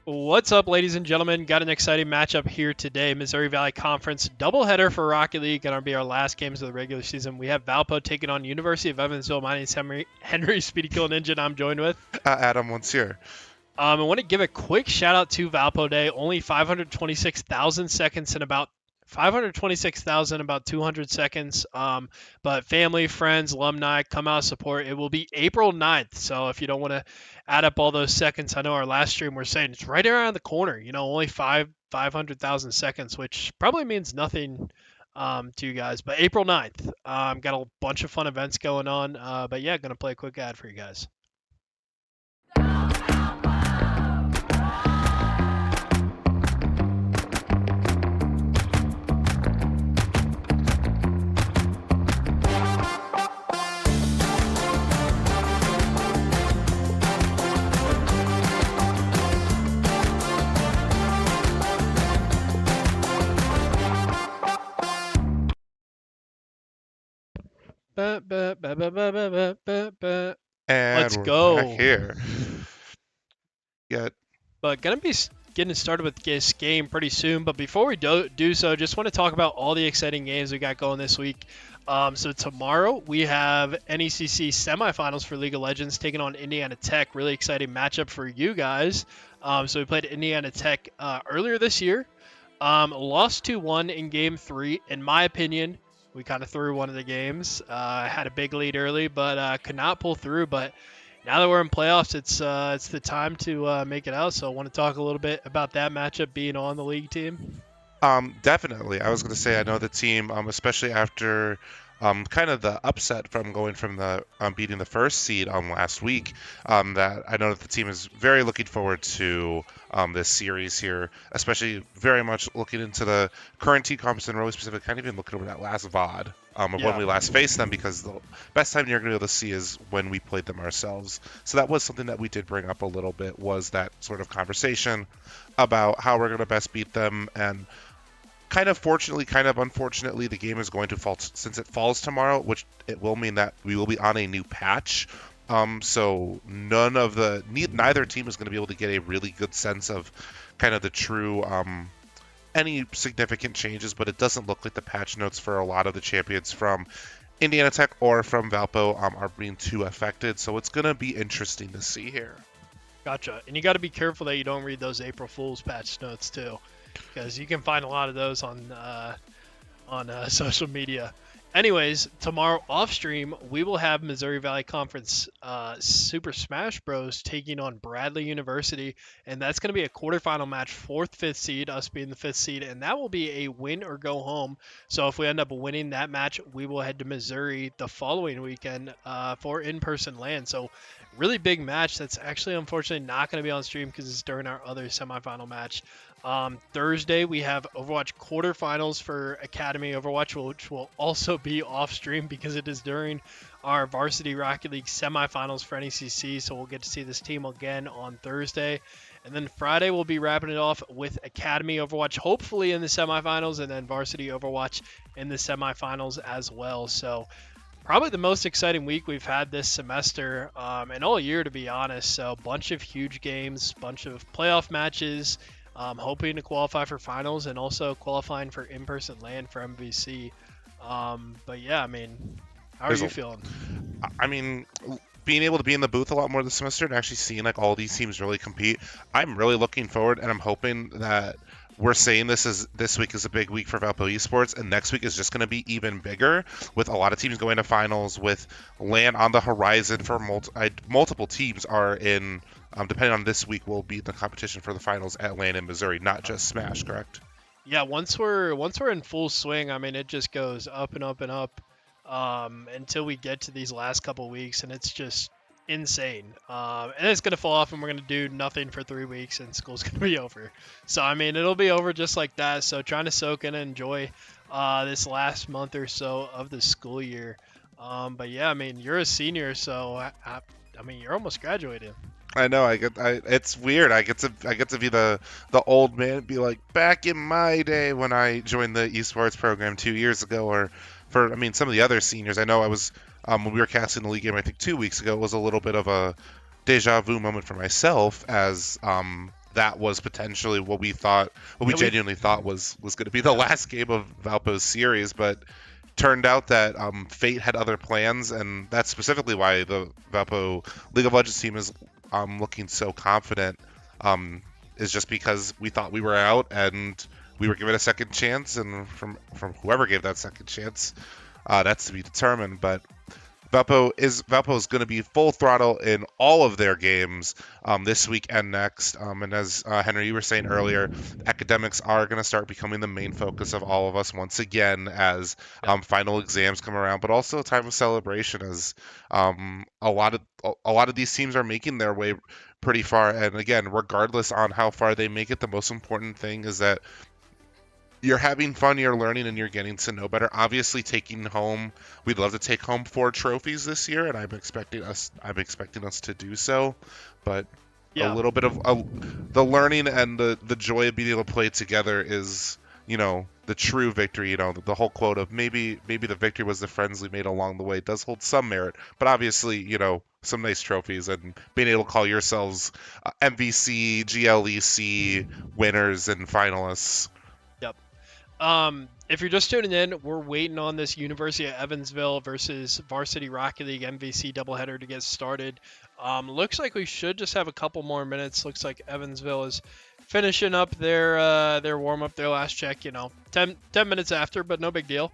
What's up, ladies and gentlemen? Got an exciting matchup here today. Missouri Valley Conference doubleheader for Rocket League. Going to be our last games of the regular season. We have Valpo taking on University of Evansville. My name is Henry Speedy Kill Ninja, and I'm joined with. Adam, once here. I want to give a quick shout out to Valpo Day. Only 526,000 seconds in about 526,000 about 200 seconds. But family, friends, alumni, come out support. It will be April 9th. So if you don't want to add up all those seconds, I know our last stream we're saying it's right around the corner. Only 500,000 seconds, which probably means nothing to you guys. But April 9th, got a bunch of fun events going on. But yeah, gonna play a quick ad for you guys. And Let's we're back go. here. Yeah, But gonna be getting started with this game pretty soon. But before we do so, just want to talk about all the exciting games we got going this week. So tomorrow we have NECC semifinals for League of Legends taking on Indiana Tech. Really exciting matchup for you guys. So we played Indiana Tech earlier this year. Lost 2-1 in game 3. In my opinion, we kind of threw one of the games. Had a big lead early, but could not pull through. But now that we're in playoffs, it's the time to make it out. So I want to talk a little bit about that matchup being on the league team. definitely. I was going to say, I know the team, especially after kind of the upset from going from the beating the first seed last week, that I know that the team is very looking forward to this series here, especially very much looking into the current team comps and really specific, kind of even looking over that last VOD of when we last faced them, because the best time you're going to be able to see is when we played them ourselves. So that was something that we did bring up a little bit, was that sort of conversation about how we're going to best beat them. And kind of fortunately, kind of unfortunately, the game is going to fall since it falls tomorrow, which it will mean that we will be on a new patch. So neither team is going to be able to get a really good sense of kind of the true any significant changes, but it doesn't look like the patch notes for a lot of the champions from Indiana Tech or from Valpo are being too affected. So it's going to be interesting to see here. Gotcha. And you got to be careful that you don't read those April Fool's patch notes too, because you can find a lot of those on social media. Anyways, tomorrow off stream we will have Missouri Valley Conference Super Smash Bros taking on Bradley University, and that's going to be a quarterfinal match, 4th, 5th seed, us being the 5th seed, and that will be a win or go home. So if we end up winning that match, we will head to Missouri the following weekend for in-person land. So really big match that's actually unfortunately not going to be on stream because it's during our other semifinal match. Thursday, we have Overwatch quarterfinals for Academy Overwatch, which will also be off stream because it is during our Varsity Rocket League semifinals for NECC. So we'll get to see this team again on Thursday. And then Friday, we'll be wrapping it off with Academy Overwatch, hopefully in the semifinals, and then Varsity Overwatch in the semifinals as well. So probably the most exciting week we've had this semester and all year, to be honest. So a bunch of huge games, bunch of playoff matches. Hoping to qualify for finals and also qualifying for in-person land for MVC. But yeah, I mean, how are you feeling? I mean, being able to be in the booth a lot more this semester and actually seeing like all these teams really compete, I'm really looking forward, and I'm hoping that we're saying this week is a big week for Valpo Esports, and next week is just going to be even bigger, with a lot of teams going to finals, with LAN on the horizon for multiple teams are in. Depending on this week, will be the competition for the finals at LAN in Missouri, not just Smash, correct? Yeah, once we're in full swing, I mean, it just goes up and up and up until we get to these last couple weeks, and it's just insane. And it's gonna fall off, and we're gonna do nothing for 3 weeks, and school's gonna be over. So I mean, it'll be over just like that. So trying to soak in and enjoy this last month or so of the school year. But yeah, I mean, you're a senior, so I mean, you're almost graduated. I know. It's weird. I get to be the old man, be like, back in my day when I joined the esports program 2 years ago, or for some of the other seniors. I know I was when we were casting the league game, I think 2 weeks ago, it was a little bit of a deja vu moment for myself, as that was potentially what we Yeah, genuinely thought was going to be the last game of Valpo's series, but turned out that fate had other plans, and that's specifically why the Valpo League of Legends team is looking so confident. Is just because we thought we were out and we were given a second chance, and from whoever gave that second chance, that's to be determined. But Valpo is going to be full throttle in all of their games this week and next. And as Henry, you were saying earlier, academics are going to start becoming the main focus of all of us once again as final exams come around, but also a time of celebration as a lot of these teams are making their way pretty far. And again, regardless on how far they make it, the most important thing is that you're having fun, you're learning, and you're getting to know better. Obviously, we'd love to take home 4 trophies this year, and I'm expecting us to do so. But a yeah, little bit of the learning and the joy of being able to play together is, the true victory. The whole quote of maybe the victory was the friends we made along the way does hold some merit, but obviously, some nice trophies and being able to call yourselves MVC, GLEC winners and finalists. yep. If you're just tuning in, we're waiting on this University of Evansville versus Varsity Rocket League MVC doubleheader to get started. Looks like we should just have a couple more minutes. Looks like Evansville is finishing up their warm up, their last check. 10 minutes after, but no big deal.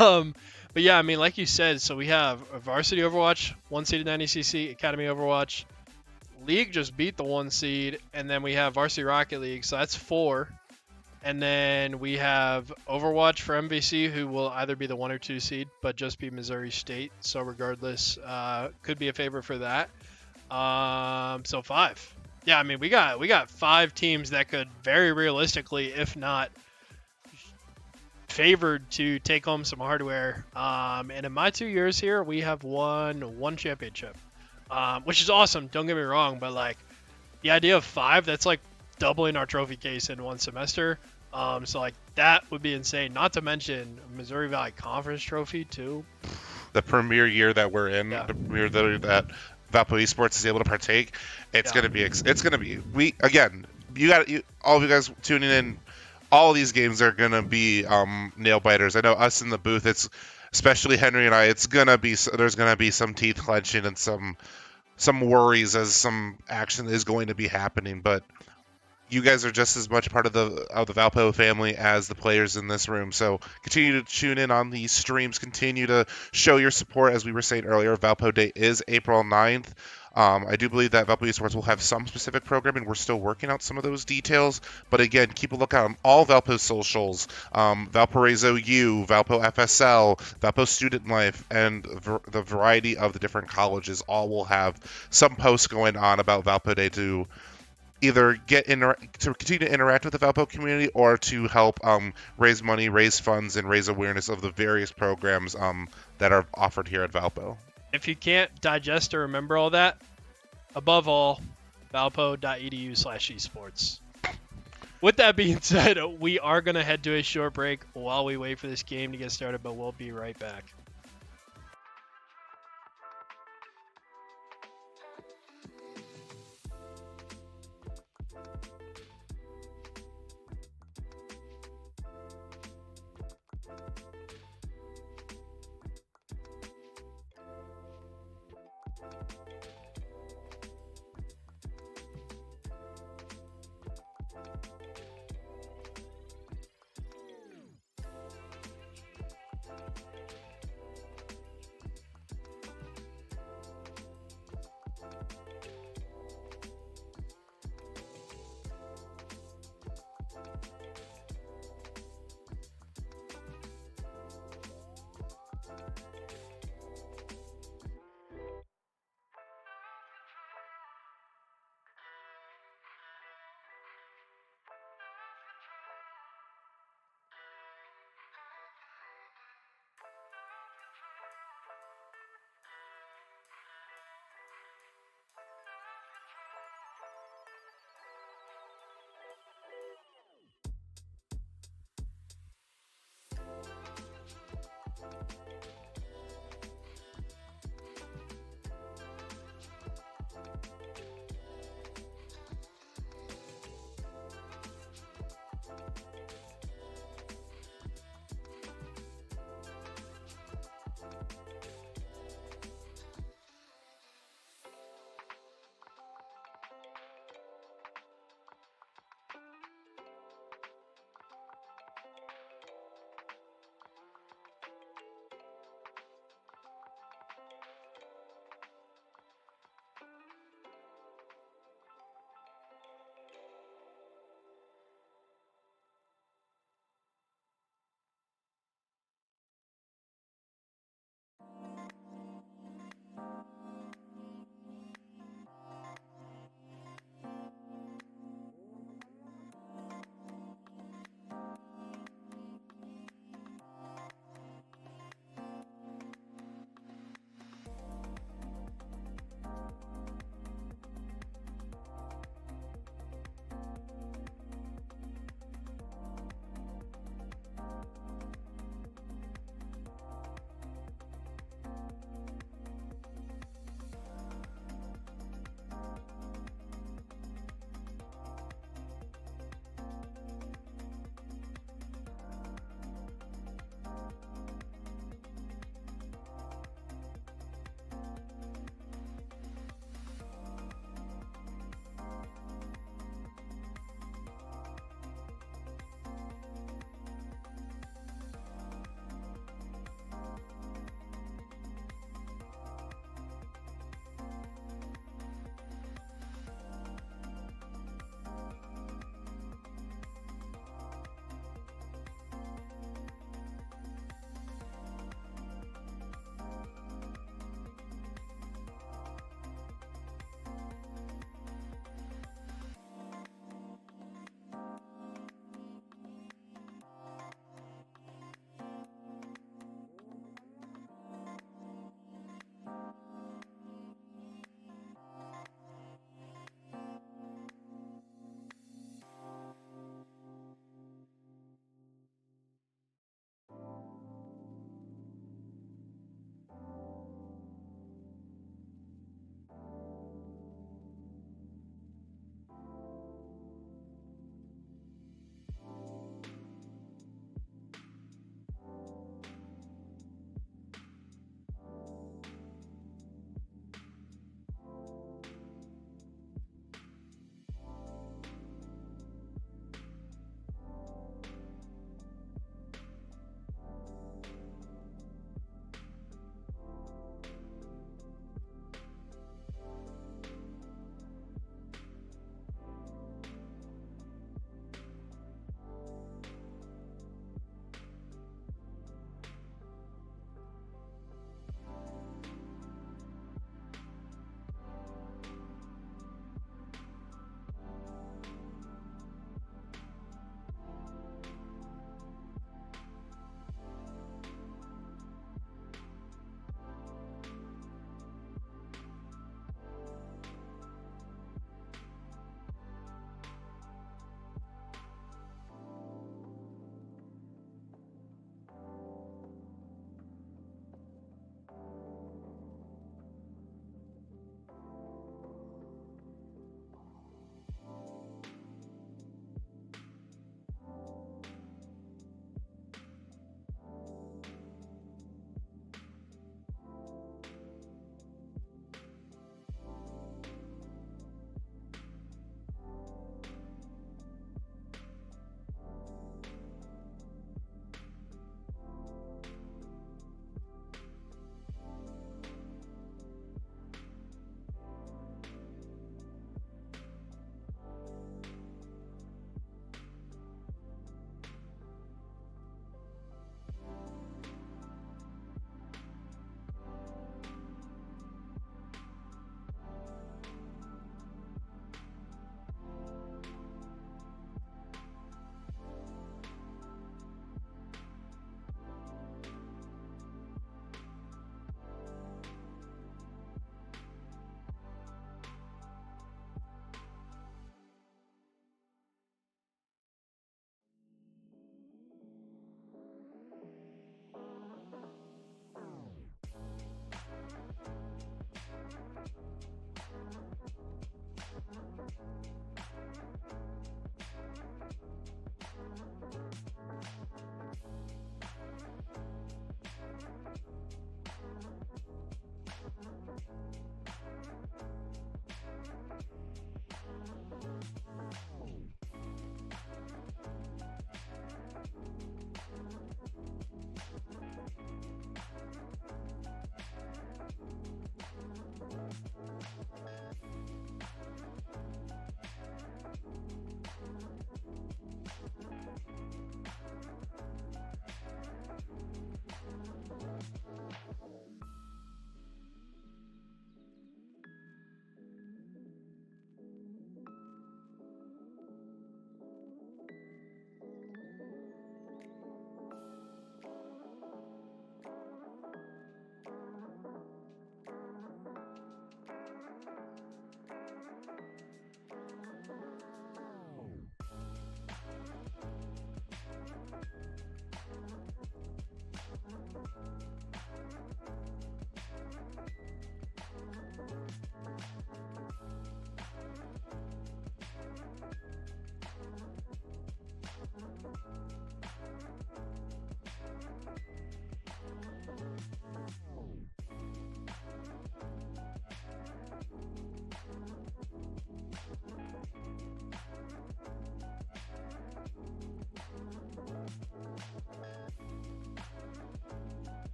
Um, but yeah, I mean, like you said, so we have a Varsity Overwatch, 1 seed in NECC, Academy Overwatch. League just beat the 1 seed, and then we have Varsity Rocket League, so that's 4. And then we have Overwatch for MVC, who will either be the 1 or 2 seed, but just be Missouri State. So regardless, could be a favorite for that. So 5. Yeah, I mean we got 5 teams that could very realistically, if not favored to take home some hardware. And in my 2 years here, we have won 1 championship, which is awesome. Don't get me wrong, but like the idea of 5, that's like doubling our trophy case in 1 semester. So like that would be insane. Not to mention Missouri Valley Conference trophy too. The premier year that we're in, Yeah. the premier that Valpo Esports is able to partake, it's gonna be we again. All of you guys tuning in. All of these games are gonna be nail biters. I know us in the booth. It's especially Henry and I. There's gonna be some teeth clenching and some worries as some action is going to be happening, but you guys are just as much part of the Valpo family as the players in this room. So continue to tune in on these streams. Continue to show your support. As we were saying earlier, Valpo Day is April 9th. I do believe that Valpo Esports will have some specific programming. We're still working out some of those details. But again, keep a lookout on all Valpo socials, Valparaiso U, Valpo FSL, Valpo Student Life, and the variety of the different colleges all will have some posts going on about Valpo Day to either to continue to interact with the Valpo community or to help raise money, raise funds, and raise awareness of the various programs that are offered here at Valpo. If you can't digest or remember all that, above all, valpo.edu/esports. With that being said, we are going to head to a short break while we wait for this game to get started, but we'll be right back.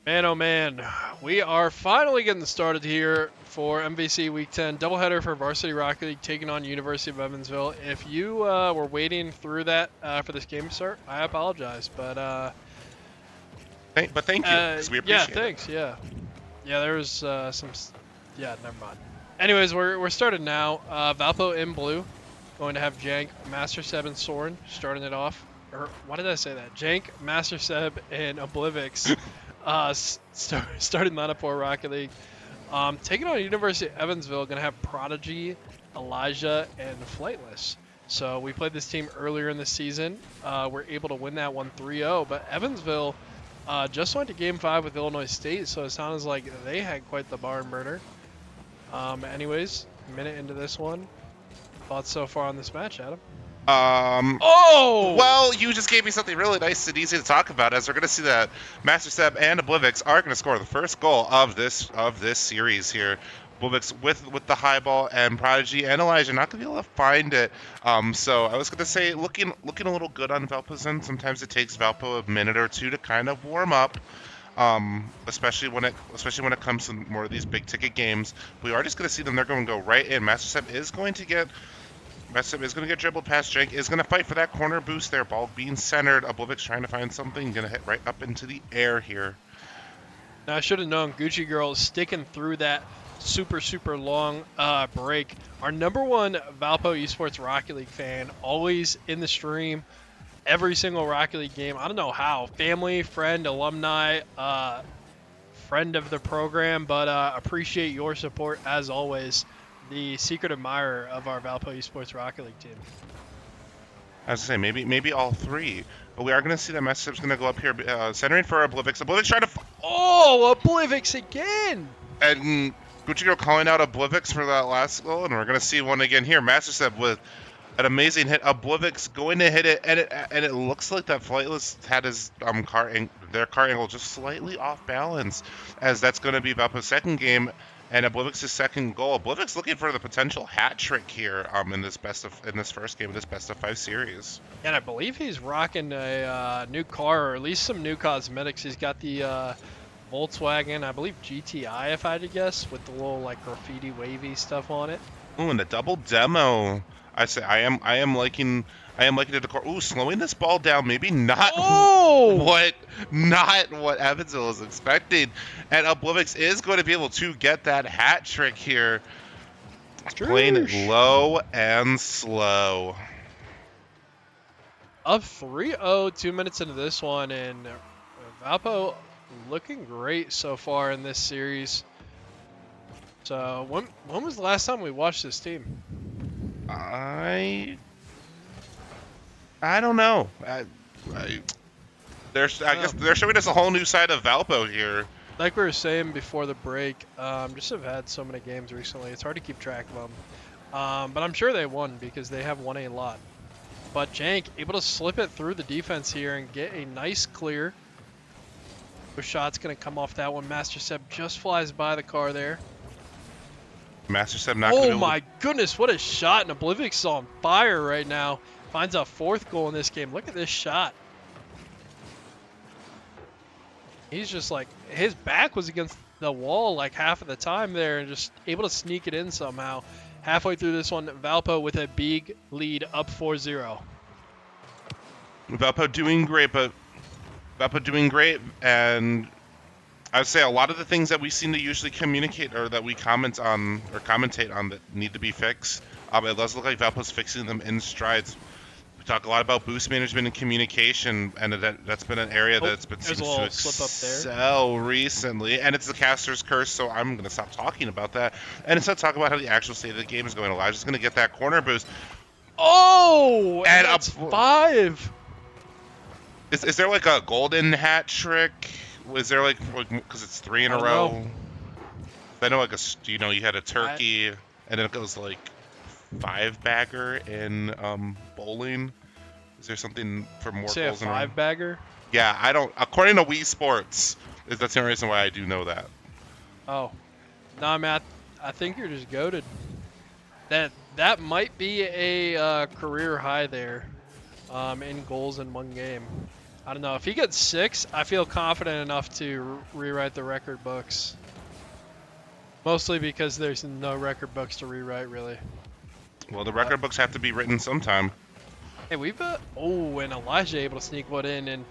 Man, oh man, we are finally getting started here for MVC Week 10 doubleheader for Varsity Rocket League taking on University of Evansville. If you were waiting through that for this game to start, I apologize, but Thank you, because we yeah, appreciate it. thanks, yeah, there was yeah, never mind. Anyways, we're started now. Valpo in blue, going to have Jank, Master Seb, and Soren starting it off. Or why did I say that? Jank, Master Seb, and Oblivix. Starting lineup for Rocket League. Taking on University of Evansville, going to have Prodigy, Elijah, and Flightless. So we played this team earlier in the season. We're able to win that one 3-0, but Evansville just went to Game 5 with Illinois State, so it sounds like they had quite the barn burner. Anyways, minute into this one. Thoughts so far on this match, Adam? Oh! Well, you just gave me something really nice and easy to talk about, as we're going to see that Master Seb and Oblivix are going to score the first goal of this series here. Oblivix with the high ball, and Prodigy and Elijah not going to be able to find it. So I was going to say, looking a little good on Valpo's end. Sometimes it takes Valpo a minute or two to kind of warm up. Especially when it comes to more of these big ticket games. We are just going to see them. They're going to go right in. Master Seb is going to get dribbled past Jank, is going to fight for that corner boost there. Ball being centered. Oblivix trying to find something. Going to hit right up into the air here. Now I should have known Gucci Girl is sticking through that super long break. Our number one Valpo Esports Rocket League fan, always in the stream, every single Rocket League game. I don't know how. Family, friend, alumni, friend of the program, but appreciate your support as always. The secret admirer of our Valpo Esports Rocket League team. As I say, maybe all three. But we are going to see that Master Seb's going to go up here, centering for Oblivix. Oblivix trying to... Oh, Oblivix again! And Gucci Girl calling out Oblivix for that last goal, and we're going to see one again here. Master Seb with an amazing hit. Oblivix going to hit it, and it looks like that Flightless had his car angle just slightly off balance, as that's going to be Valpo's second game. And Oblivix's second goal. Oblivix looking for the potential hat trick here in this first game of this best of 5 series. And I believe he's rocking a new car, or at least some new cosmetics. He's got the Volkswagen, I believe GTI, if I had to guess, with the little like graffiti wavy stuff on it. Ooh, and the double demo. I say I am liking the decor. Ooh, slowing this ball down, maybe not what Evansville is expecting. And Oblivix is going to be able to get that hat trick here. Playing it low and slow. Up 3-0, 2 minutes into this one, and Valpo looking great so far in this series. So when was the last time we watched this team? I don't know. I guess they're showing us a whole new side of Valpo here. Like we were saying before the break, just have had so many games recently. It's hard to keep track of them. But I'm sure they won because they have won a lot. But Jank able to slip it through the defense here and get a nice clear. The shot's going to come off that one. Master Seb just flies by the car there. Master Seb not going to... Oh my goodness, what a shot. And Oblivix is on fire right now. Finds a fourth goal in this game. Look at this shot. He's just like, his back was against the wall like half of the time there and just able to sneak it in somehow. Halfway through this one, Valpo with a big lead, up 4-0. Valpo doing great, and I would say a lot of the things that we seem to usually communicate or that we commentate on that need to be fixed, it does look like Valpo's fixing them in strides. We talk a lot about boost management and communication, and that's been an area that's been seems to excel recently. And it's the caster's curse, so I'm going to stop talking about that and instead talk about how the actual state of the game is going. Elijah's going to get that corner boost. Oh, and that's 5. Is there like a golden hat trick? Was there like because it's 3 in a row? I know you had a turkey, and then it goes like 5-bagger in bowling. Is there something for more goals in a row? 5-bagger? Yeah, I don't. According to Wii Sports, that's the only reason why I do know that. Oh, no, Matt. I think you're just goated. That might be a career high there, in goals in one game. I don't know. If he gets 6, I feel confident enough to rewrite the record books. Mostly because there's no record books to rewrite, really. Well, the record books have to be written sometime. Hey, we've oh, and Elijah able to sneak one in and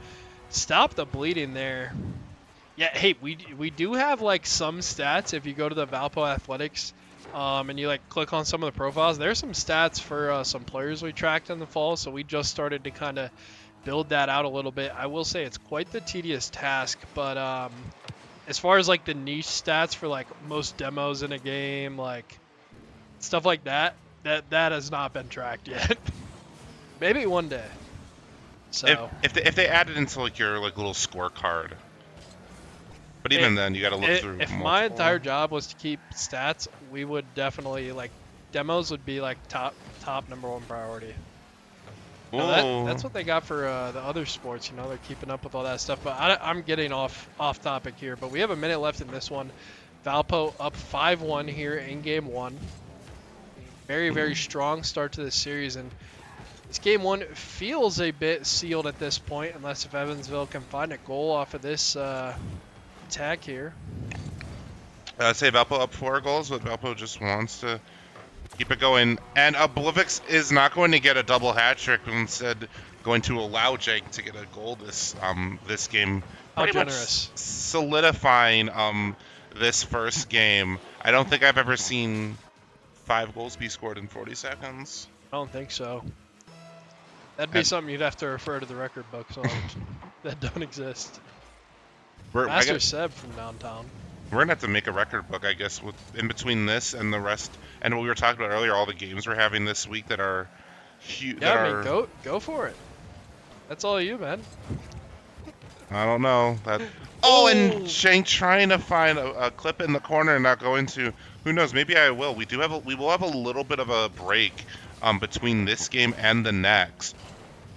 stop the bleeding there. Yeah, hey, we do have like some stats if you go to the Valpo Athletics, and you like click on some of the profiles. There's some stats for some players we tracked in the fall, so we just started to kind of build that out a little bit. I will say it's quite the tedious task, but as far as like the niche stats for like most demos in a game, like stuff like that, that has not been tracked yet. Maybe one day. So If they added into like your like little scorecard, but even then you got to look through if multiple. my entire job was to keep stats, we would definitely like demos would be like top #1 priority. No, that's what they got for the other sports. You know, they're keeping up with all that stuff. But I'm getting off topic here. But we have a minute left in this one. Valpo up 5-1 here in game 1. Very, very strong start to this series. And this game 1 feels a bit sealed at this point, unless if Evansville can find a goal off of this attack here. I'd say Valpo up 4 goals, but Valpo just wants to keep it going. And Oblivix is not going to get a double hat trick, but instead going to allow Jake to get a goal this game. How Pretty generous. much solidifying this first game. I don't think I've ever seen 5 goals be scored in 40 seconds. I don't think so. That'd be something you'd have to refer to the record books on that don't exist. Master Seb from downtown. We're gonna have to make a record book, I guess, with in between this and the rest, and what we were talking about earlier, all the games we're having this week that are huge. Yeah, I mean, go for it. That's all you, man. I don't know that. Oh, and Shank trying to find a clip in the corner and not going to. Who knows? Maybe I will. We will have a little bit of a break between this game and the next.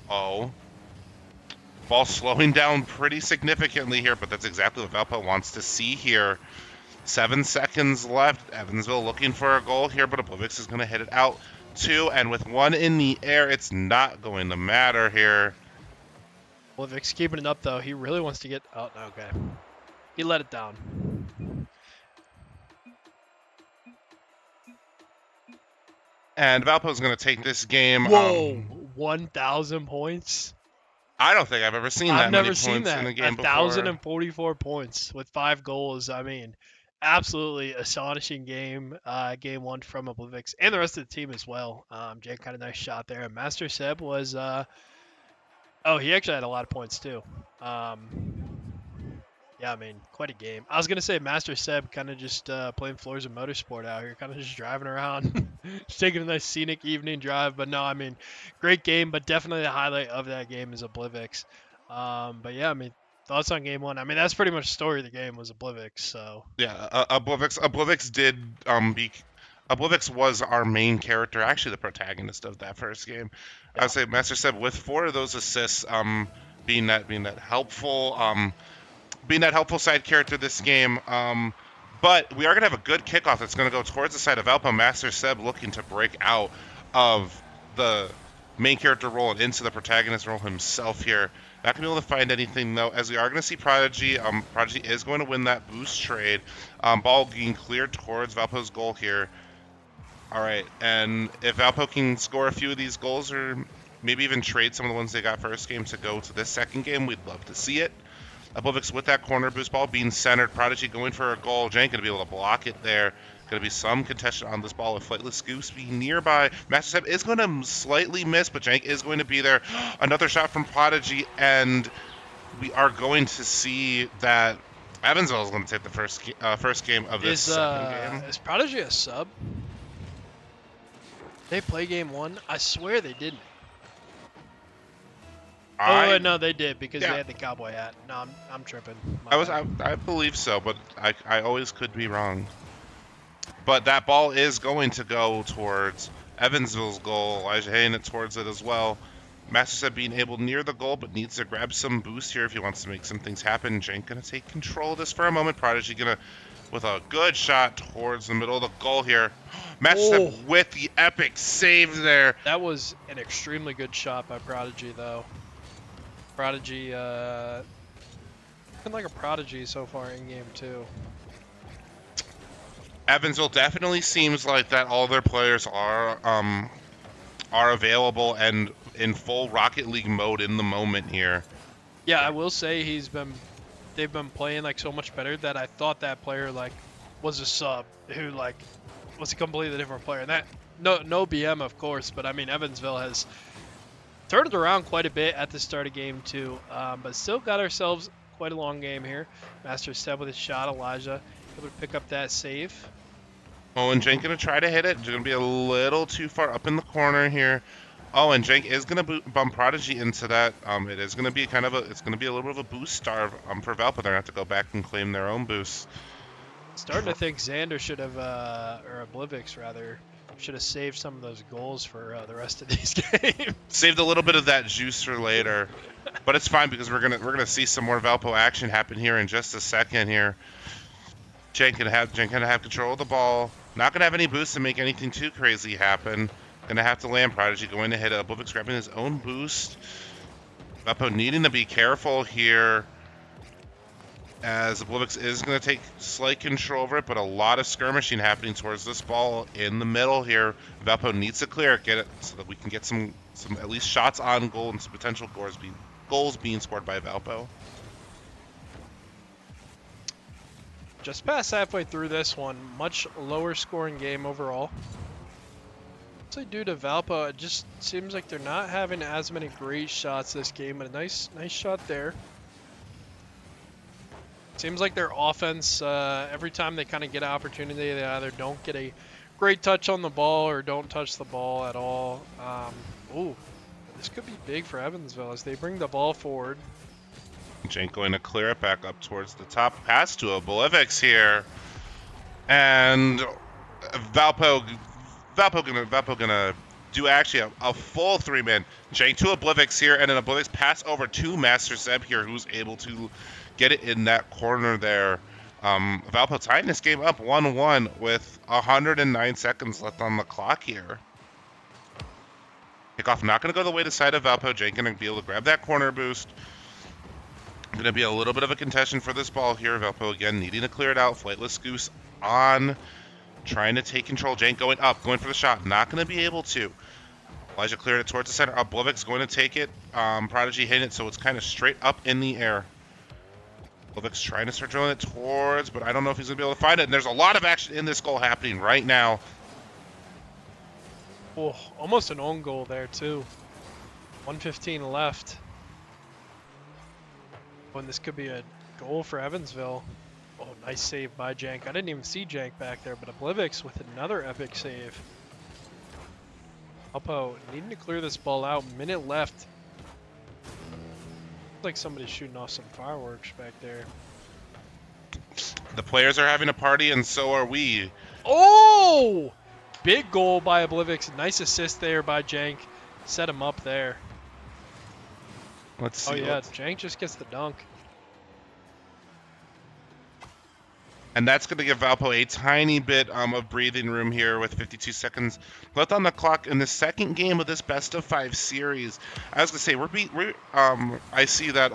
Oh. Ball slowing down pretty significantly here, but that's exactly what Valpo wants to see here. 7 seconds left. Evansville looking for a goal here, but Oblivix is going to hit it out too. And with 1 in the air, it's not going to matter here. Oblivix keeping it up, though. He really wants to get... Oh, okay. He let it down. And Valpo's going to take this game. Whoa, 1,000 points? I don't think I've ever seen that many points in a game before. 1,044 points with 5 goals. I mean, absolutely astonishing game. Game 1 from Oblivix and the rest of the team as well. Jake had a nice shot there. And Master Seb was... oh, he actually had a lot of points too. Yeah, I mean, quite a game. I was going to say Master Seb kind of just playing floors of motorsport out here, kind of just driving around, just taking a nice scenic evening drive. But no, I mean, great game, but definitely the highlight of that game is Oblivix. But yeah, I mean, thoughts on game 1? I mean, that's pretty much the story of the game was Oblivix. So yeah, Oblivix did Oblivix was our main character, actually the protagonist of that first game. Yeah. I would say Master Seb with 4 of those assists, being that helpful. Being that helpful side character this game. But we are going to have a good kickoff that's going to go towards the side of Valpo. Master Seb looking to break out of the main character role and into the protagonist role himself here. Not going to be able to find anything, though, as we are going to see Prodigy. Prodigy is going to win that boost trade. Ball being cleared towards Valpo's goal here. All right, and if Valpo can score a few of these goals or maybe even trade some of the ones they got first game to go to this second game, we'd love to see it. Oblivix with that corner boost ball being centered. Prodigy going for a goal. Jank going to be able to block it there. Going to be some contention on this ball with Flightless Goose being nearby. Master Seb is going to slightly miss, but Jank is going to be there. Another shot from Prodigy, and we are going to see that Evansville is going to take the first game of this second game. Is Prodigy a sub? They play game 1? I swear they didn't. No, they did because they had the cowboy hat. No, I'm tripping. I believe so, but I always could be wrong. But that ball is going to go towards Evansville's goal. Elijah hitting it towards it as well. Master Seb being able near the goal, but needs to grab some boost here if he wants to make some things happen. Jank going to take control of this for a moment. Prodigy going to, with a good shot towards the middle of the goal here. Master Seb with the epic save there. That was an extremely good shot by Prodigy, though. Prodigy, looking like a prodigy so far in game 2. Evansville definitely seems like that all their players are available and in full Rocket League mode in the moment here. Yeah, I will say they've been playing like so much better that I thought that player like was a sub who like was a completely different player. And that no BM of course, but I mean Evansville has turned it around quite a bit at the start of game 2, but still got ourselves quite a long game here. Master Step with his shot, Elijah able to pick up that save. Oh, and Jank gonna try to hit it. Gonna be a little too far up in the corner here. Oh, and Jank is gonna bump Prodigy into that. It is gonna be it's gonna be a little bit of a boost star for Valpo. They're gonna have to go back and claim their own boosts. Starting to think Xander should have, or Oblivix rather, should have saved some of those goals for the rest of these games. Saved a little bit of that juice for later, but it's fine because we're gonna see some more Valpo action happen here in just a second here. Jank gonna have control of the ball. Not gonna have any boosts to make anything too crazy happen. Gonna have to land Prodigy going to hit it. Oblivix grabbing his own boost. Valpo needing to be careful here, as Oblivix is going to take slight control over it, but a lot of skirmishing happening towards this ball in the middle here. Valpo needs to clear it, get it, so that we can get some at least shots on goal and some potential goals being scored by Valpo. Just past halfway through this one, much lower scoring game overall. Mostly due to Valpo, it just seems like they're not having as many great shots this game, but a nice shot there. Seems like their offense, every time they kind of get an opportunity, they either don't get a great touch on the ball or don't touch the ball at all. Ooh, this could be big for Evansville as they bring the ball forward. Jank going to clear it back up towards the top. Pass to Oblivix here. And Valpo gonna do actually a full 3-man. Jank to Oblivix here, and then Oblivix pass over to Master Zeb here, who's able to get it in that corner there. Valpo tying this game up 1-1 with 109 seconds left on the clock here. Kickoff not going to go the way to side of Valpo. Jank going to be able to grab that corner boost. Going to be a little bit of a contention for this ball here. Valpo again needing to clear it out. Flightless Goose on, trying to take control. Jank going up, going for the shot. Not going to be able to. Elijah cleared it towards the center. Oblivix going to take it. Prodigy hitting it, so it's kind of straight up in the air. Oblivix trying to start drilling it towards, but I don't know if he's going to be able to find it. And there's a lot of action in this goal happening right now. Oh, almost an own goal there too. 1:15 left. And this could be a goal for Evansville. Oh, nice save by Jank. I didn't even see Jank back there, but Oblivix with another epic save. Valpo needing to clear this ball out. Minute left. Looks like somebody's shooting off some fireworks back there. The players are having a party, and so are we. Oh! Big goal by Oblivix. Nice assist there by Jank. Set him up there. Let's see. Oh yeah, Jank just gets the dunk. And that's going to give Valpo a tiny bit of breathing room here with 52 seconds left on the clock in the second game of this best-of-5 series. I was going to say, I see that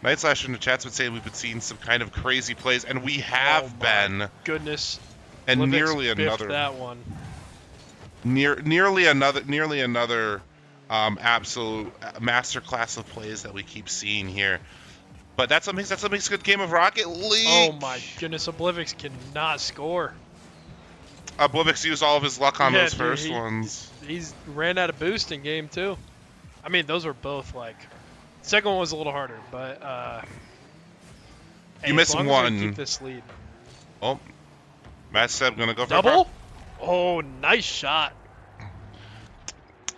Night Slasher in the chats would say we've been seeing some kind of crazy plays, and we have been. Goodness. And Oblivix nearly biffed another. that one. Nearly another absolute masterclass of plays that we keep seeing here. But that's what makes a good game of Rocket League. Oh my goodness, Oblivix cannot score. Oblivix used all of his luck on those dude, first ones. He's ran out of boost in game 2. I mean, those were both like. Second one was a little harder, but you missed as long one. as we keep this lead. Oh, Matt Seb gonna go for double. Oh, nice shot.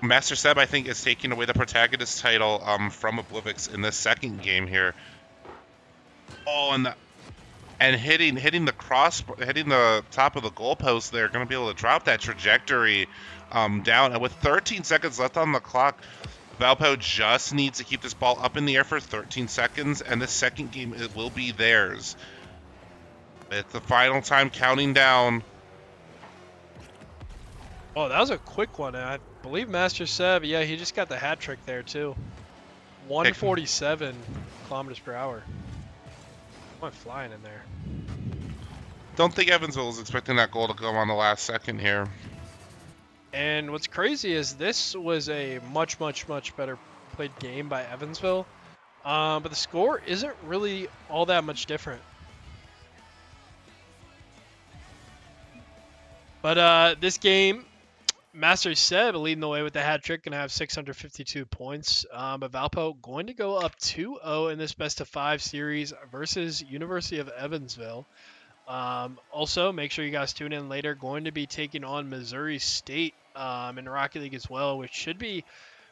Master Seb, I think, is taking away the protagonist title from Oblivix in this second game here. Oh, and hitting the top of the goalpost there, going to be able to drop that trajectory down. And with 13 seconds left on the clock, Valpo just needs to keep this ball up in the air for 13 seconds, and the second game, it will be theirs. It's the final time counting down. Oh, that was a quick one. I believe Master Seb, yeah, he just got the hat trick there too. 147 kilometers per hour. Went flying in there. Don't think Evansville was expecting that goal to come on the last second here. And what's crazy is this was a much better played game by Evansville. But the score isn't really all that much different. But this game, Master Seb leading the way with the hat trick, going to have 652 points. But Valpo going to go up 2-0 in this best of 5 series versus University of Evansville. Also, make sure you guys tune in later. Going to be taking on Missouri State in the Rocket League as well, which should be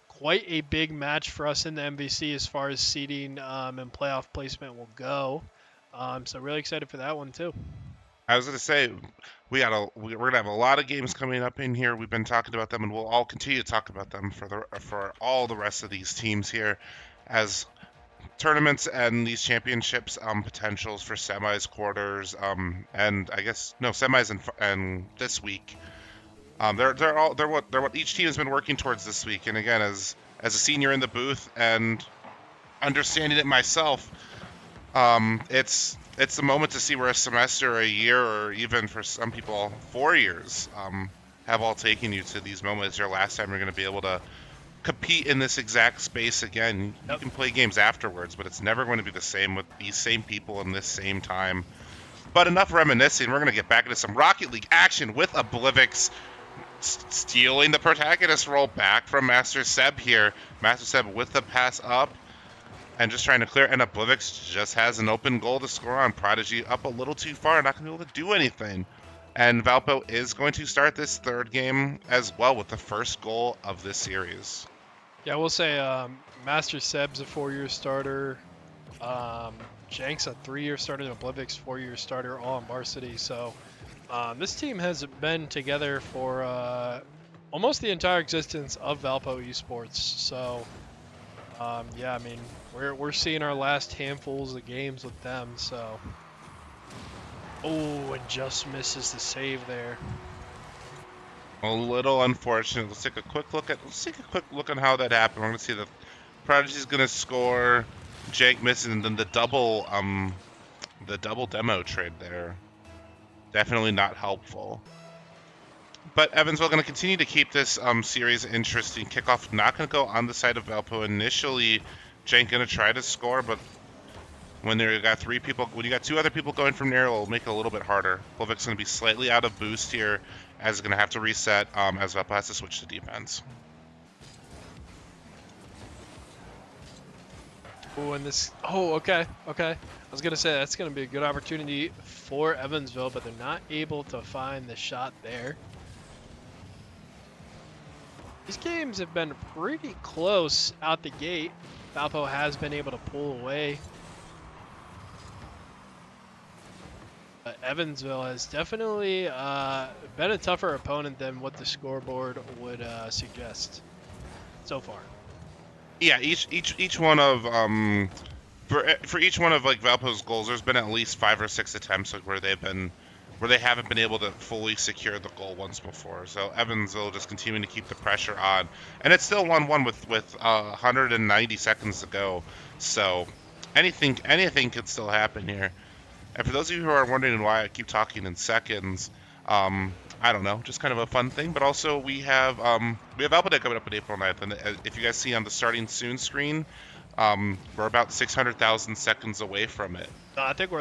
quite a big match for us in the MVC as far as seeding and playoff placement will go. So really excited for that one too. I was gonna say we're gonna have a lot of games coming up in here. We've been talking about them, and we'll all continue to talk about them for all the rest of these teams here, as tournaments and these championships potentials for semis, quarters, and I guess no semis and this week. They're what each team has been working towards this week. And again, as a senior in the booth and understanding it myself, it's the moment to see where a semester, a year, or even for some people 4 years have all taken you to these moments. Your last time you're going to be able to compete in this exact space again. You can play games afterwards, but it's never going to be the same with these same people in this same time. But enough reminiscing. We're going to get back into some Rocket League action with Oblivix stealing the protagonist role back from Master Seb here. Master Seb with the pass up and just trying to clear, and Oblivix just has an open goal to score on. Prodigy up a little too far, not going to be able to do anything. And Valpo is going to start this third game as well with the first goal of this series. Yeah, I will say Master Seb's a 4-year starter. Jank's a 3-year starter, and Oblivix 4-year starter, all on varsity. So this team has been together for almost the entire existence of Valpo Esports. So yeah, I mean we're seeing our last handfuls of games with them. So and just misses the save there. A little unfortunate. Let's take a quick look on how that happened. We're going to see that Prodigy's going to score, Jank missing, and then the double demo trade there. Definitely not helpful. But Evansville going to continue to keep this series interesting. Kickoff not going to go on the side of Valpo initially. Jank going to try to score, but when you got 2 other people going from there, it'll make it a little bit harder. Oblivix going to be slightly out of boost here, as it's going to have to reset as Valpo has to switch to defense. Okay. I was going to say that's going to be a good opportunity for Evansville, but they're not able to find the shot there. These games have been pretty close out the gate. Valpo has been able to pull away. But Evansville has definitely been a tougher opponent than what the scoreboard would suggest so far. Yeah, each one of for each one of like Valpo's goals, there's been at least 5 or 6 attempts where they haven't been able to fully secure the goal once before. So Evansville just continuing to keep the pressure on, and it's still 1-1 with 190 seconds to go. So anything can still happen here. And for those of you who are wondering why I keep talking in seconds, I don't know, just kind of a fun thing. But also we have Valpo Day coming up on April 9th, and if you guys see on the starting soon screen, we're about 600,000 seconds away from it. I think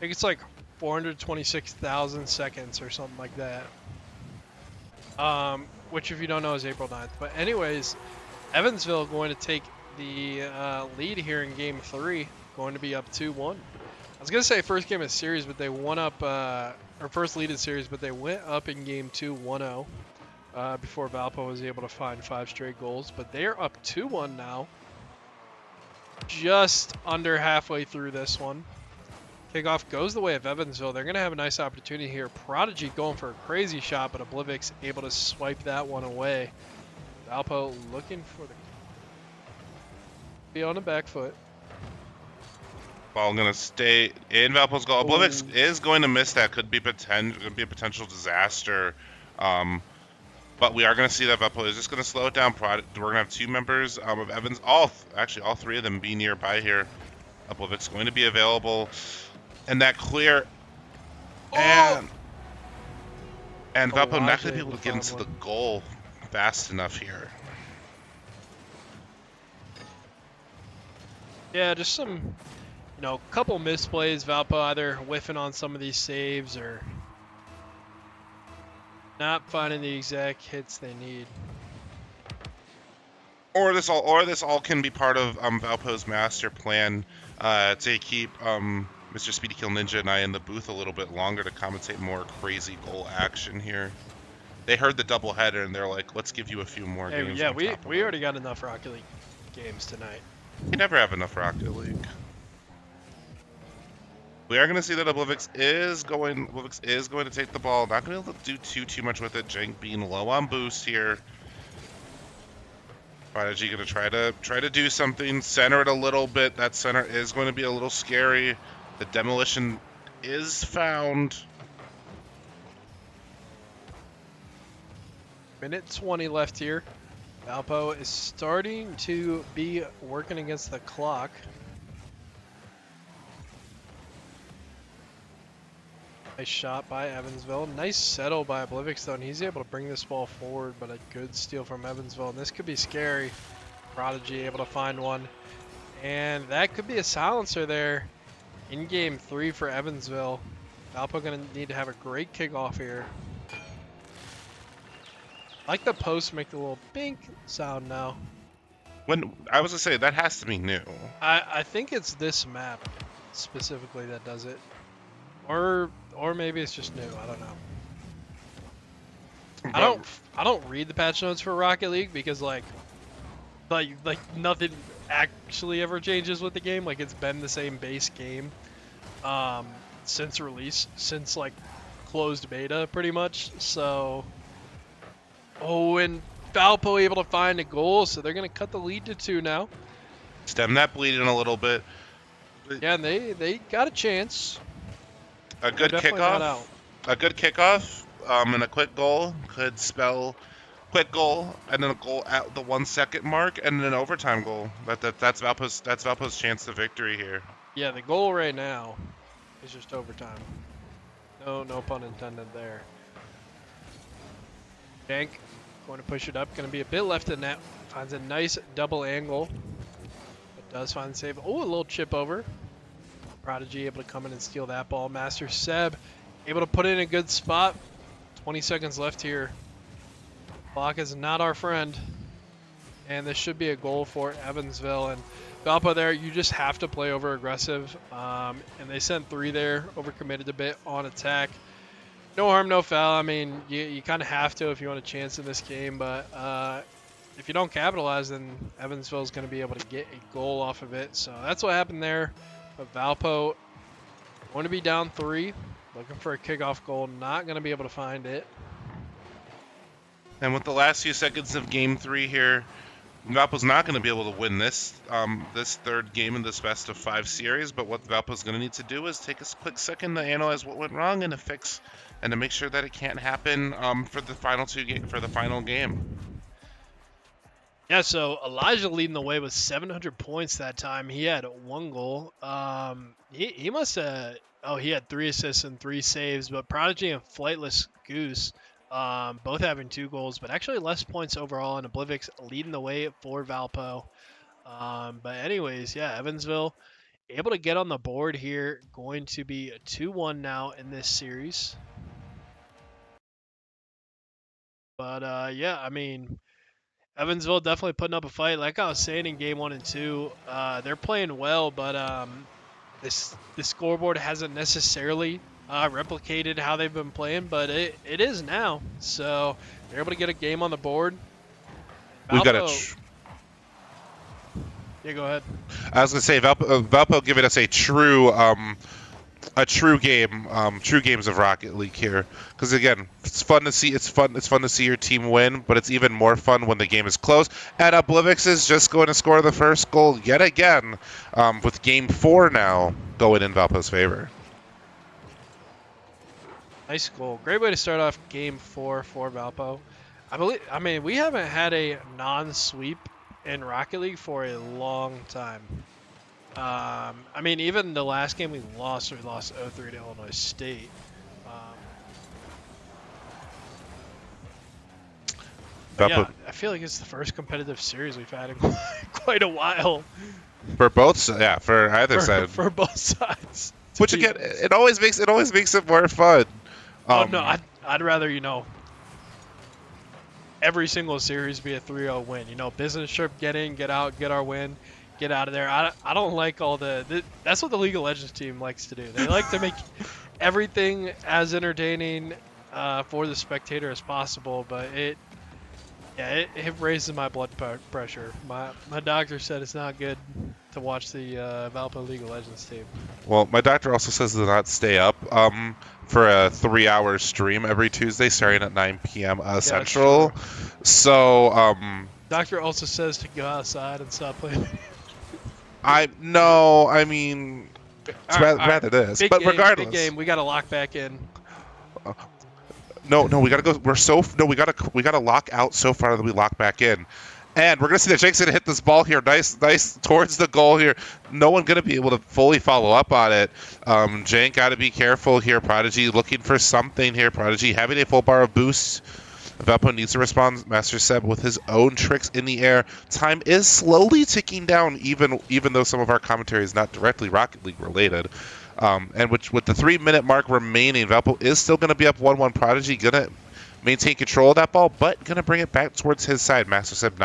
it's like 426,000 seconds or something like that. Which, if you don't know, is April 9th. But anyways, Evansville going to take the lead here in Game 3, going to be up 2-1. I was going to say first game of the series, but they won up, or first lead in series, but they went up in Game 2 1-0 before Valpo was able to find 5 straight goals. But they're up 2-1 now, just under halfway through this one. Kickoff goes the way of Evansville. They're going to have a nice opportunity here. Prodigy going for a crazy shot, but Oblivix able to swipe that one away. Valpo looking for the... be on the back foot. Ball going to stay in Valpo's goal. Oblivix is going to miss that. Could be a potential disaster. But we are going to see that Valpo is just going to slow it down. We're going to have two members of Evans, all three of them be nearby here. Uplevik's going to be available, and that clear, and Valpo not going to be able to get into the goal fast enough here. Yeah, just some, couple misplays. Valpo either whiffing on some of these saves or not finding the exact hits they need. Or this all can be part of Valpo's master plan to keep Mr. Speedy Kill Ninja and I in the booth a little bit longer to commentate more crazy goal action here. They heard the doubleheader and they're like, let's give you a few more games. Yeah, we already got enough Rocket League games tonight. You never have enough Rocket League. We are going to see that Oblivix is going to take the ball. Not going to be able to do too much with it. Jank being low on boost here. Prodigy going to try to do something. Center it a little bit. That center is going to be a little scary. The demolition is found. Minute 20 left here. Valpo is starting to be working against the clock. Nice shot by Evansville. Nice settle by Oblivix though, and he's able to bring this ball forward, but a good steal from Evansville. And this could be scary. Prodigy able to find one. And that could be a silencer there in game 3 for Evansville. Valpo gonna need to have a great kickoff here. I like the post make the little bink sound now. When I was gonna say that has to be new. I think it's this map specifically that does it. Or maybe it's just new. I don't know. I don't read the patch notes for Rocket League because like nothing actually ever changes with the game. Like it's been the same base game since release, since like closed beta pretty much. So and Valpo able to find a goal, so they're gonna cut the lead to 2 now. Stem that bleeding a little bit. Yeah, and they got a chance. A good kickoff. A good kickoff and a quick goal could spell quick goal and then a goal at the 1 second mark and then an overtime goal. That's Valpo's chance to victory here. Yeah, the goal right now is just overtime. No pun intended there. Jank going to push it up. Going to be a bit left in net. Finds a nice double angle. But does find the save. Oh, a little chip over. Prodigy able to come in and steal that ball. Master Seb able to put it in a good spot. 20 seconds left here. Clock is not our friend. And this should be a goal for Evansville. And Valpo there, you just have to play over aggressive. And they sent 3 there. Overcommitted a bit on attack. No harm, no foul. I mean, you kind of have to if you want a chance in this game. But if you don't capitalize, then Evansville is going to be able to get a goal off of it. So that's what happened there. But Valpo going to be down 3. Looking for a kickoff goal. Not going to be able to find it. And with the last few seconds of Game 3 here, Valpo's not going to be able to win this third game in this best of 5 series. But what Valpo's going to need to do is take a quick second to analyze what went wrong and to fix and to make sure that it can't happen for the final game. Yeah, so Elijah leading the way with 700 points that time. He had 1 goal. He must have. Oh, he had 3 assists and 3 saves. But Prodigy and Flightless Goose, both having 2 goals, but actually less points overall. And Oblivix leading the way for Valpo. But anyways, yeah, Evansville able to get on the board here. Going to be 2-1 now in this series. But yeah, I mean, Evansville definitely putting up a fight. Like I was saying in game 1 and 2, they're playing well, but the scoreboard hasn't necessarily replicated how they've been playing, but it is now. So they're able to get a game on the board. We've got yeah, go ahead. I was gonna say Valpo giving us a true games of Rocket League here, because again, it's fun to see your team win, but it's even more fun when the game is close. And Oblivix is just going to score the first goal yet again, with game 4 now going in Valpo's favor. Nice goal. Great way to start off game 4 for Valpo. I mean, we haven't had a non-sweep in Rocket League for a long time. I mean, even the last game we lost 0-3 to Illinois State. But yeah, Valpo I feel like it's the first competitive series we've had in quite a while for both, yeah, for either side. for both sides. Which again, it always makes it more fun. Oh no, I'd rather every single series be a 3-0 win. Business trip, get in, get out, get our win, get out of there. I don't like all that's what the League of Legends team likes to do. They like to make everything as entertaining for the spectator as possible, but it raises my blood pressure. My doctor said it's not good to watch the Valpo League of Legends team. Well, my doctor also says to not stay up for a 3-hour stream every Tuesday starting at 9 p.m. Central. So, doctor also says to go outside and stop playing. I mean, it's rather this. But regardless. Big game, we got to lock back in. No, we gotta go. We gotta lock out so far that we lock back in, and we're gonna see that Jake's gonna hit this ball here, nice towards the goal here. No one gonna be able to fully follow up on it. Jake got to be careful here. Prodigy looking for something here. Prodigy having a full bar of boost. Valpo needs to respond. Master Seb with his own tricks in the air. Time is slowly ticking down, even though some of our commentary is not directly Rocket League related. And with the 3-minute mark remaining, Valpo is still going to be up 1-1. Prodigy going to maintain control of that ball, but going to bring it back towards his side. Master Seb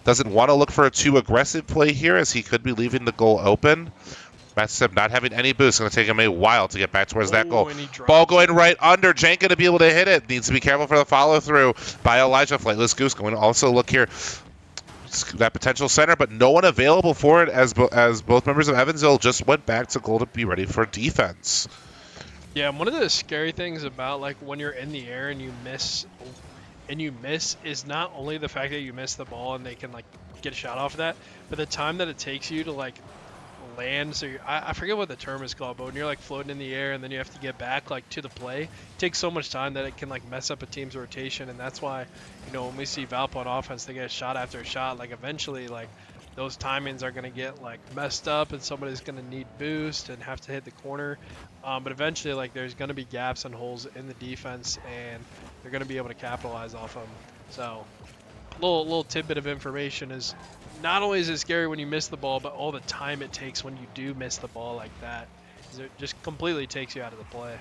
doesn't want to look for a too aggressive play here, as he could be leaving the goal open. Master Seb not having any boost. Going to take him a while to get back towards that goal. Ball going right under. Jank going to be able to hit it. Needs to be careful for the follow-through by Elijah. Flightless Goose going to also look here. That potential center, but no one available for it as both members of Evansville just went back to goal to be ready for defense. Yeah, one of the scary things about when you're in the air and you miss is not only the fact that you miss the ball and they can get a shot off of that, but the time that it takes you to land. So I forget what the term is called, but when you're floating in the air and then you have to get back to the play, it takes so much time that it can mess up a team's rotation. And that's why when we see Valpo on offense, they get shot after a shot, eventually those timings are going to get messed up and somebody's going to need boost and have to hit the corner. But eventually there's going to be gaps and holes in the defense and they're going to be able to capitalize off them. So little tidbit of information is not only is it scary when you miss the ball, but all the time it takes when you do miss the ball like that. It just completely takes you out of the play.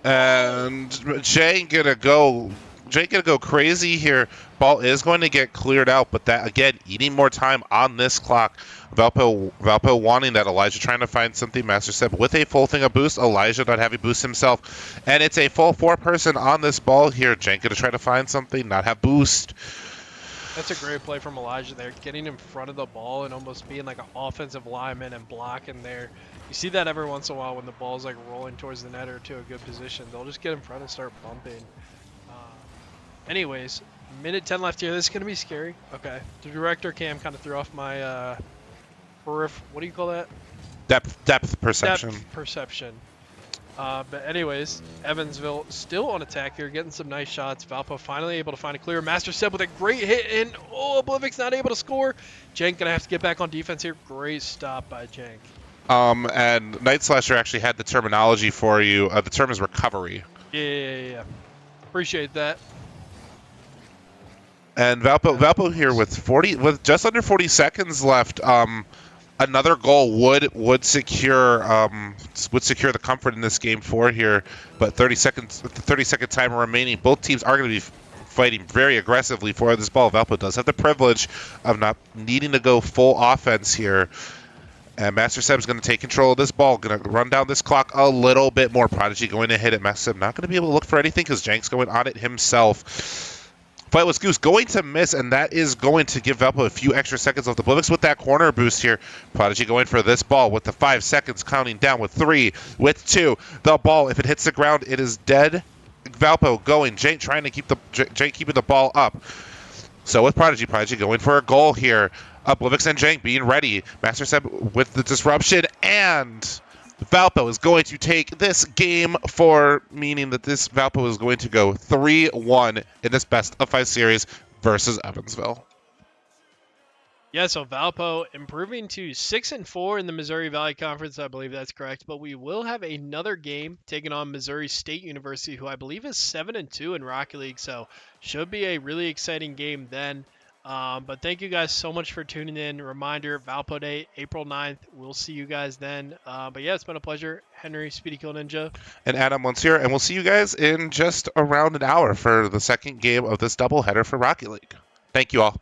And Jake gonna go crazy here. Ball is going to get cleared out, but that again, eating more time on this clock. Valpo wanting that. Elijah trying to find something. Master Seb with a full thing of boost. Elijah not having boost himself, and it's a full 4-person on this ball here. Jake gonna try to find something, not have boost. That's a great play from Elijah there, getting in front of the ball and almost being an offensive lineman and blocking there. You see that every once in a while when the ball's rolling towards the net or to a good position. They'll just get in front and start bumping. Anyways, minute 10 left here. This is going to be scary. Okay. The director cam kind of threw off my what do you call that? Depth perception. Depth perception. But anyways, Evansville still on attack here, getting some nice shots. Valpo finally able to find a clear. Master Seb with a great hit, and Oblivic's not able to score. Jank gonna have to get back on defense here. Great stop by Jank. And Night Slasher actually had the terminology for you. The term is recovery. Yeah. Appreciate that. And Valpo here with just under 40 seconds left. Another goal would secure the comfort in this game 4 here, but 30 seconds with the 30-second timer remaining, both teams are going to be fighting very aggressively for this ball. Valpo does have the privilege of not needing to go full offense here, and Master Seb's going to take control of this ball, going to run down this clock a little bit more. Prodigy going to hit it. Master Seb not going to be able to look for anything because Jank's going on it himself. Flightless Goose going to miss, and that is going to give Valpo a few extra seconds off the Blivix with that corner boost here. Prodigy going for this ball with the 5 seconds, counting down with 3, with 2. The ball, if it hits the ground, it is dead. Valpo going. Jake trying to keeping the ball up. So with Prodigy going for a goal here. Blivix and Jank being ready. Master Seb with the disruption, and Valpo is going to take this game for meaning that this Valpo is going to go 3-1 in this best of 5 series versus Evansville. Yeah, so Valpo improving to 6-4 in the Missouri Valley Conference. I believe that's correct. But we will have another game taking on Missouri State University, who I believe is 7-2 in Rocky League. So should be a really exciting game then. But thank you guys so much for tuning in. Reminder, Valpo Day, April 9th. We'll see you guys then. But yeah, it's been a pleasure. Henry, Speedy Kill Ninja. And Adam Monsieur, and we'll see you guys in just around an hour for the second game of this doubleheader for Rocky League. Thank you all.